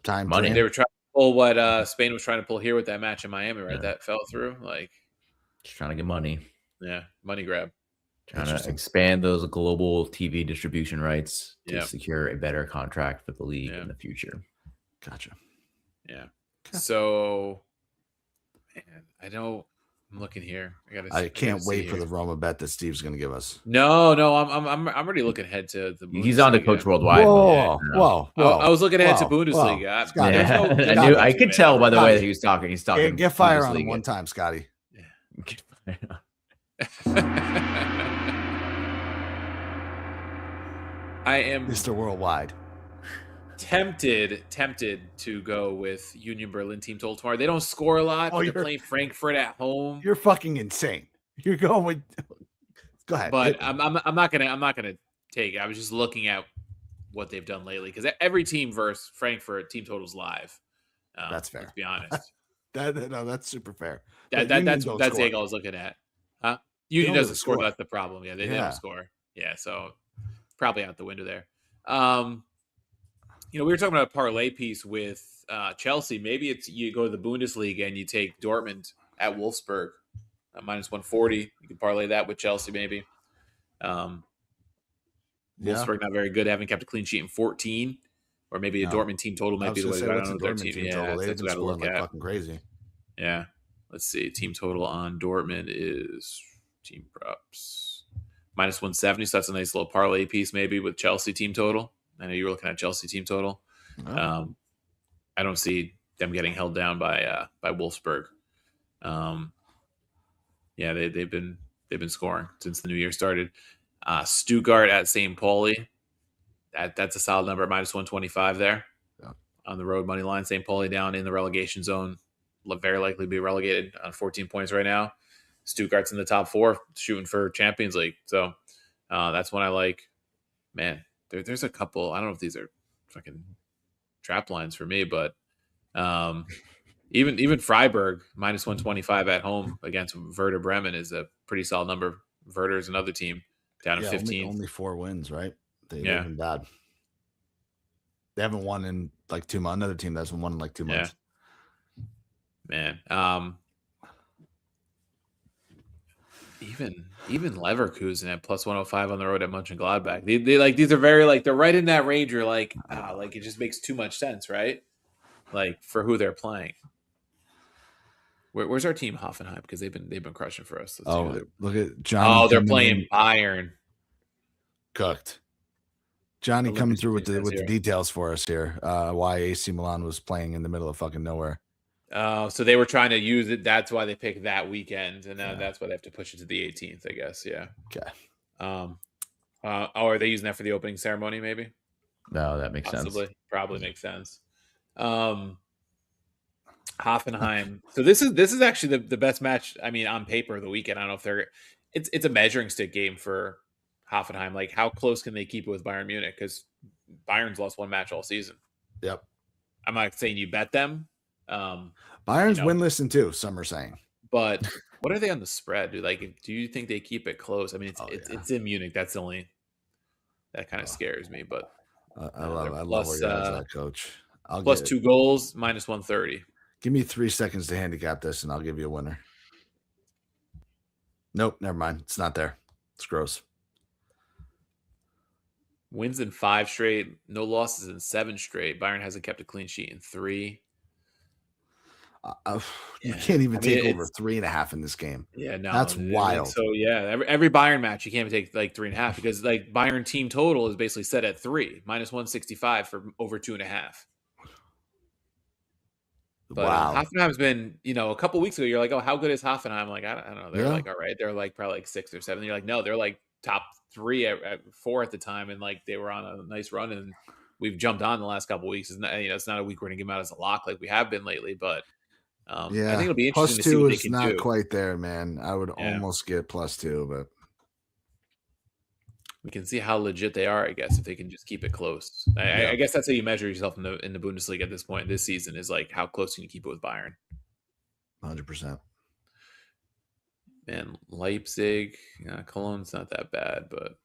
time. Money. They were trying to pull what Spain was trying to pull here with that match in Miami, right? Yeah. That fell through. Just trying to get money. Yeah, money grab. Trying to expand those global TV distribution rights to secure a better contract for the league in the future. Gotcha. Yeah. Okay. So, man, I'm looking here. I can't wait for the Roma bet that Steve's going to give us. No, I'm already looking ahead to the. Bundesliga. He's on to Coach Worldwide. Whoa! I was looking ahead to Bundesliga. Yeah. I could tell by the way that he was talking. He's talking. Get fire on him one time, Scotty. Yeah. I am Mr. Worldwide. Tempted to go with Union Berlin team total tomorrow. They don't score a lot. But they're playing Frankfurt at home. You're fucking insane. You're going with. Go ahead. But I'm not gonna take it. I was just looking at what they've done lately because every team versus Frankfurt team totals live. That's fair. Let's be honest. That's super fair. That's the angle I was looking at. Huh? Union doesn't score. That's the problem. Yeah, they don't score. Yeah, so probably out the window there. We were talking about a parlay piece with Chelsea. Maybe it's you go to the Bundesliga and you take Dortmund at Wolfsburg -140. You can parlay that with Chelsea maybe. Wolfsburg not very good, haven't kept a clean sheet in 14, or maybe a Dortmund team total might be the way to go. I don't know their team. Yeah, that's what I look at. Fucking crazy. Yeah, let's see. Team total on Dortmund is team props -170. So that's a nice little parlay piece maybe with Chelsea team total. I know you were looking at Chelsea team total. Oh. I don't see them getting held down by Wolfsburg. Yeah, they've been scoring since the new year started. Stuttgart at St. Pauli. That's a solid number, -125 there. Yeah. On the road money line. St. Pauli down in the relegation zone. Very likely be relegated on 14 points right now. Stuttgart's in the top 4, shooting for Champions League. So that's one I like. Man, there's a couple. I don't know if these are fucking trap lines for me, but Even Freiburg minus 125 at home against Werder Bremen is a pretty solid number. Werder is another team down in Yeah, 15th. only 4 wins, right? They've Yeah. been bad. They haven't won in like 2 months. Another team that hasn't won in like 2 months. Man. Even Leverkusen at plus 105 on the road at Mönchengladbach. They like these are very like they're right in that range. You're like it just makes too much sense, right? Like for who they're playing. Where's our team Hoffenheim? Because they've been crushing for us. Look at Johnny. Oh, they're playing Bayern. Cooked. Johnny coming through with the here. details for us here. Why AC Milan was playing in the middle of fucking nowhere. So they were trying to use it. That's why they picked that weekend, and now that's why they have to push it to the 18th, I guess. Yeah. Okay. Are they using that for the opening ceremony? Maybe. No, that makes sense. Probably makes sense. Hoffenheim. So this is actually the best match. I mean, on paper of the weekend. I don't know if they're. It's a measuring stick game for Hoffenheim. Like, how close can they keep it with Bayern Munich? Because Bayern's lost one match all season. Yep. I'm not saying you bet them. Bayern's winless in 2. Some are saying. But what are they on the spread? Do you think they keep it close? I mean, it's in Munich. That's the only that kind of scares me. But I love where you're at, Coach. I'll plus 2 goals, minus 130. Give me 3 seconds to handicap this, and I'll give you a winner. Nope, never mind. It's not there. It's gross. Wins in 5 straight, no losses in 7 straight. Bayern hasn't kept a clean sheet in 3. You can't even take over 3.5 in this game. Yeah, no, that's wild. So yeah, every Bayern match you can't even take like 3.5 because like Bayern team total is basically set at 3 minus 165 for over 2.5. But Hoffenheim's been, a couple weeks ago, you're like, oh, how good is Hoffenheim? I'm like, I don't know. They're like, all right. They're like probably like 6 or 7. You're like, no, they're like top 3 at 4 at the time. And like they were on a nice run and we've jumped on the last couple of weeks. It's not a week we're going to give them out as a lock like we have been lately. But I think it'll be interesting to see what they can do. Plus 2 is not quite there, man. I would almost get plus 2, but we can see how legit they are, I guess, if they can just keep it close. I guess that's how you measure yourself in the Bundesliga at this point this season is like how close can you keep it with Bayern. 100%. Man, Leipzig, Cologne's not that bad, but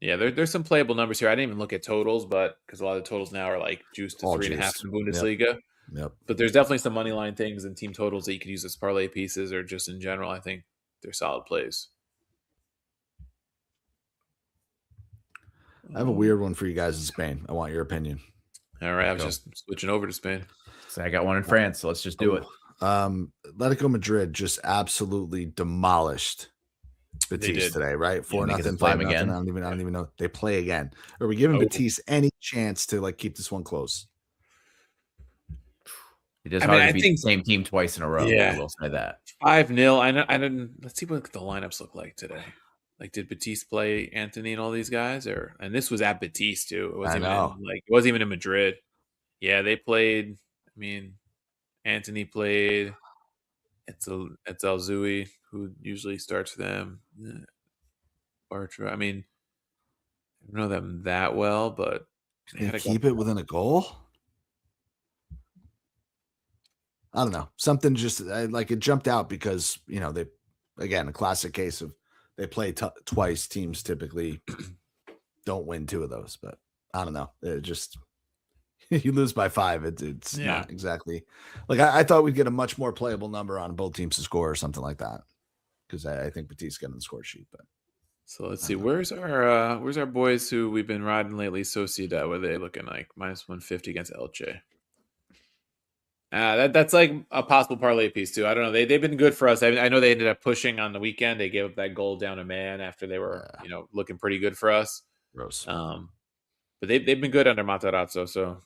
yeah, there's some playable numbers here. I didn't even look at totals, but because a lot of the totals now are like juiced to 3.5 in the Bundesliga. Yep. But there's definitely some money line things and team totals that you could use as parlay pieces or just in general. I think they're solid plays. I have a weird one for you guys in Spain. I want your opinion. All right. I was just switching over to Spain. So I got one in France, so let's just do it. Atletico Madrid just absolutely demolished Betis today, right? 4-0, 5 again. I don't even know. They play again. Are we giving Betis any chance to like keep this one close? It is hard to beat the same team twice in a row. Yeah, I will say that. 5-0. I didn't. Let's see what the lineups look like today. Like, did Betis play Anthony and all these guys, and this was at Betis too? It wasn't it wasn't even in Madrid. Yeah, they played. I mean, Anthony played. It's Zouy, who usually starts for them. Bartra. I mean, I don't know them that well, but they keep it within a goal. I don't know. Something just like it jumped out because they, again, a classic case of they play twice. Teams typically don't win 2 of those, but I don't know. It just you lose by 5. It's not exactly like I thought we'd get a much more playable number on both teams to score or something like that because I think Betis getting the score sheet. But so let's see, where's our boys who we've been riding lately? Sociedad, what are they looking like? Minus 150 against Elche. That's like a possible parlay piece too. I don't know. They've been good for us. I know they ended up pushing on the weekend. They gave up that goal down to man after they were, looking pretty good for us. Gross. But they've been good under Matarazzo. So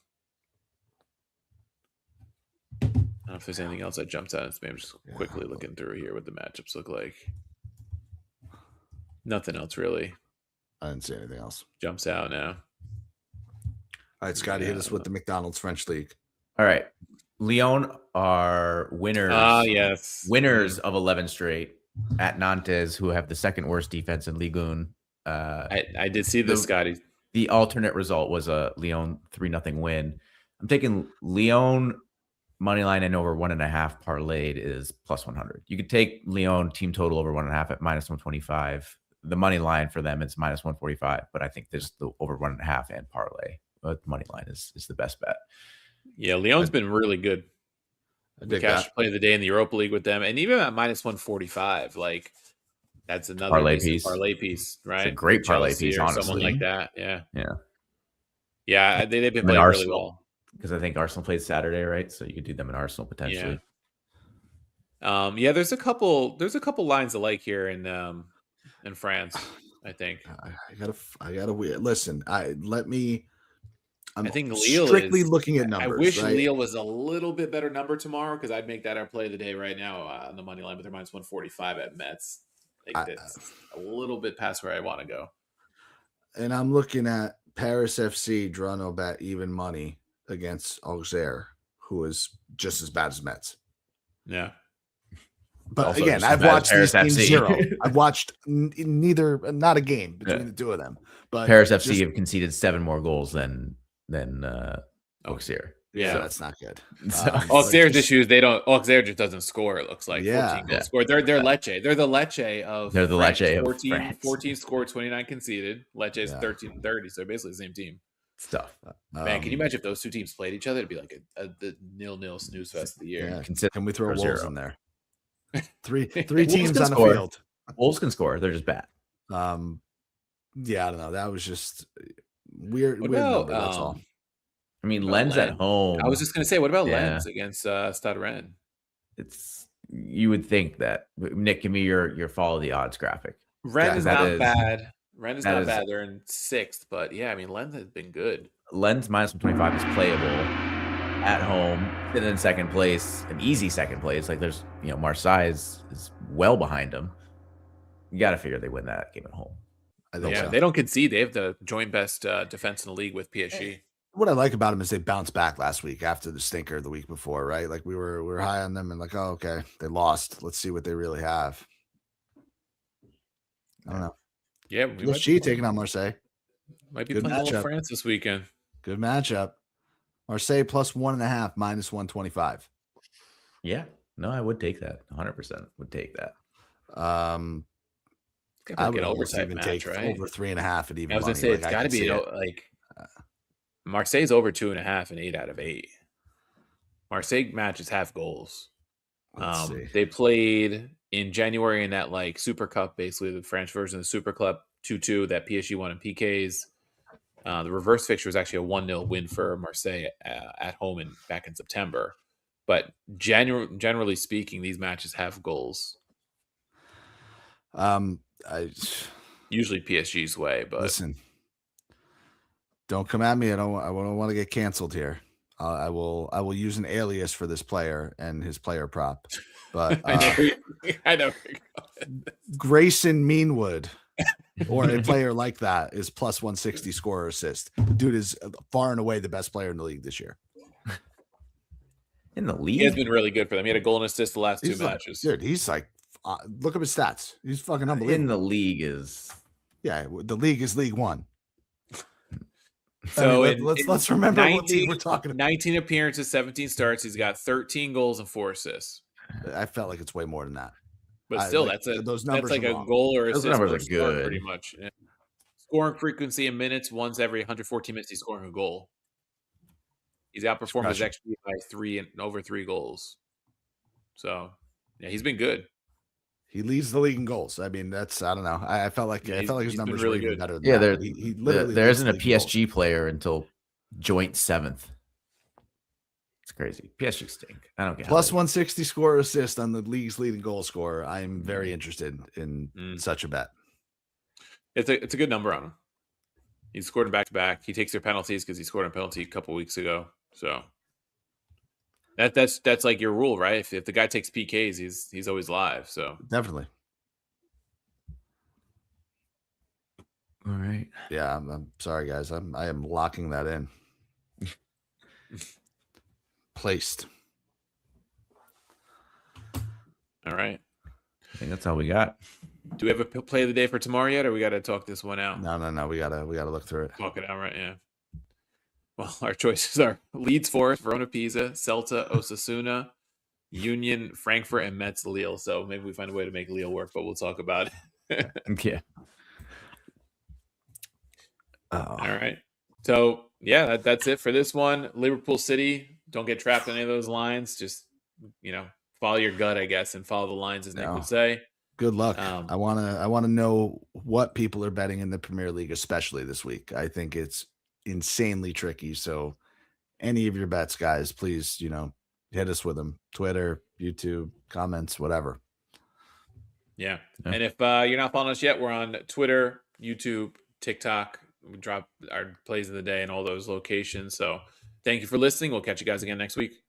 I don't know if there's anything else that jumps out. I'm just quickly looking through here what the matchups look like. Nothing else really. I didn't see anything else. Jumps out now. All right, Scotty, hit us with the McDonald's French League. All right. Lyon are winners. Yes. Winners of 11 straight at Nantes, who have the second worst defense in Ligue 1. I did see this, Scotty. The alternate result was a Lyon 3-0 win. I'm taking Lyon money line and over 1.5 parlayed is plus 100. You could take Lyon team total over 1.5 at minus 125. The money line for them is minus 145, but I think there's the over 1.5 and parlay. But the money line is the best bet. Yeah, Lyon's been really good. We cashed play of the day in the Europa League with them, and even at minus 145, like that's another Parlay decent piece. parlay piece, right? It's a great parlay Chelsea piece, or honestly. someone like that. Yeah, Yeah. Yeah, they've been And playing really Arsenal, well. because I think Arsenal plays Saturday, right? So you could do them in Arsenal potentially. Yeah. There's a couple lines I like here in France, I think. I gotta listen. I'm I think Lille strictly looking at numbers. I wish right? Lille was a little bit better number tomorrow, because I'd make that our play of the day right now on the money line, but they're minus 145 at Metz. Like that's a little bit past where I want to go. And I'm looking at Paris FC draw no bet even money against Auxerre, who is just as bad as Metz. Yeah. But Also again, just as I've bad as watched these Paris teams FC. zero. I've watched not a game between the two of them. But Paris FC have conceded 7 more goals than Auxerre. Yeah, So- that's not good. So- Auxerre's issues, Auxerre just doesn't score, it looks like. Yeah. 14 goals scored. They're Lecce. They're the Lecce of They're the France. Lecce of 14, France. 14 scored, 29 conceded. Lecce's Yeah. 13 and 30, so basically the same team. Stuff. Man, can you imagine if those two teams played each other? It'd be like the 0-0 snooze fest of the year. Yeah. Can we throw Wolves 0-0. in there? Three Wolves teams can on the score. field. Wolves can score. They're just bad. Yeah, I don't know. That was just weird. What Weird about, number, that's all. I mean, What about Lens at Lens? home. I was just gonna say, what about Yeah. Lens against Stade Rennes? It's you would think that. Nick, give me your follow the odds graphic. Rennes is that not is- bad. Rennes is that not is- bad. They're in 6th, but yeah, I mean, Lens has been good. Lens minus 125 is playable at home, and in second place, an easy second place. Like there's, Marseille is well behind them. You got to figure they win that game at home. I think Yeah, so. they don't concede. They have the joint best defense in the league with PSG. What I like about them is they bounced back last week after the stinker the week before, right? Like we were high on them and like, oh, okay, they lost. Let's see what they really have. I don't know. Yeah, we PSG taking on Marseille. might be good playing a little matchup. France this weekend. Good matchup. Marseille plus 1.5 minus 125. Yeah, no, I would take that. 100% would take that. It's I gotta would be an almost oversight even match, take right? over 3.5 at even. I was gonna money. say Like, it's I got to can be see it. like Marseille's over 2.5 and 8 out of 8. Marseille matches half goals. Let's see. They played in January in that like Super Cup, basically the French version of the Super Cup, 2-2 that PSG won in PKs. The reverse fixture was actually a 1-0 win for Marseille at home and back in September. But generally speaking, these matches have goals. Usually PSG's way, but Listen, don't come at me. I don't want to get canceled here. I will use an alias for this player and his player prop. But I know. Grayson Meanwood or a player like that is plus 160 score or assist. Dude is far and away the best player in the league this year. In the He has league, been really good for them. He had a goal and assist the last He's two like- matches. Dude, he's like, look up his stats. He's fucking unbelievable. in the league is Yeah, the league is League One. So I mean, let's remember what team we're talking about. 19 appearances, 17 starts. He's got 13 goals and 4 assists. I felt like it's way more than that. But I- still, like, that's those that's numbers like are a wrong. goal or Those assist numbers per are start, good. pretty much. Yeah. Scoring frequency in minutes, once every 114 minutes, he's scoring a goal. He's outperformed his Crushing. XG by 3 and over 3 goals. So, yeah, he's been good. He leads the league in goals. I mean, I don't know. I felt like Yeah, his he's been numbers really were even good. better than Yeah, that. there- He literally there leads isn't the a league in goals. PSG player until joint 7th. It's crazy. PSG stink. I don't get Plus how 160 score assist on the league's leading goal scorer. I'm very interested in such a bet. It's a good number on him. He's scored in back-to-back. He takes their penalties because he scored a penalty a couple weeks ago. So that's like your rule, right? If the guy takes PKs, he's always live. So Definitely. All right. Yeah, I'm sorry, guys. I am locking that in. Placed. all right. I think that's all we got. Do we have a play of the day for tomorrow yet, or we got to talk this one out? No. We gotta look through it. Talk it out, right? Yeah. Well, our choices are Leeds, Forest, Verona, Pisa, Celta, Osasuna, Union, Frankfurt, and Metz, Lille. So maybe we find a way to make Lille work, but we'll talk about it. Yeah. All right. So yeah, that's it for this one. Liverpool City. Don't get trapped in any of those lines. Just follow your gut, I guess, and follow the lines, as Nick would say. Good luck. I wanna know what people are betting in the Premier League, especially this week. I think it's insanely tricky. So any of your bets, guys, please, hit us with them. Twitter, YouTube, comments, whatever. Yeah. And if you're not following us yet, we're on Twitter, YouTube, TikTok. We drop our plays of the day in all those locations. So thank you for listening. We'll catch you guys again next week.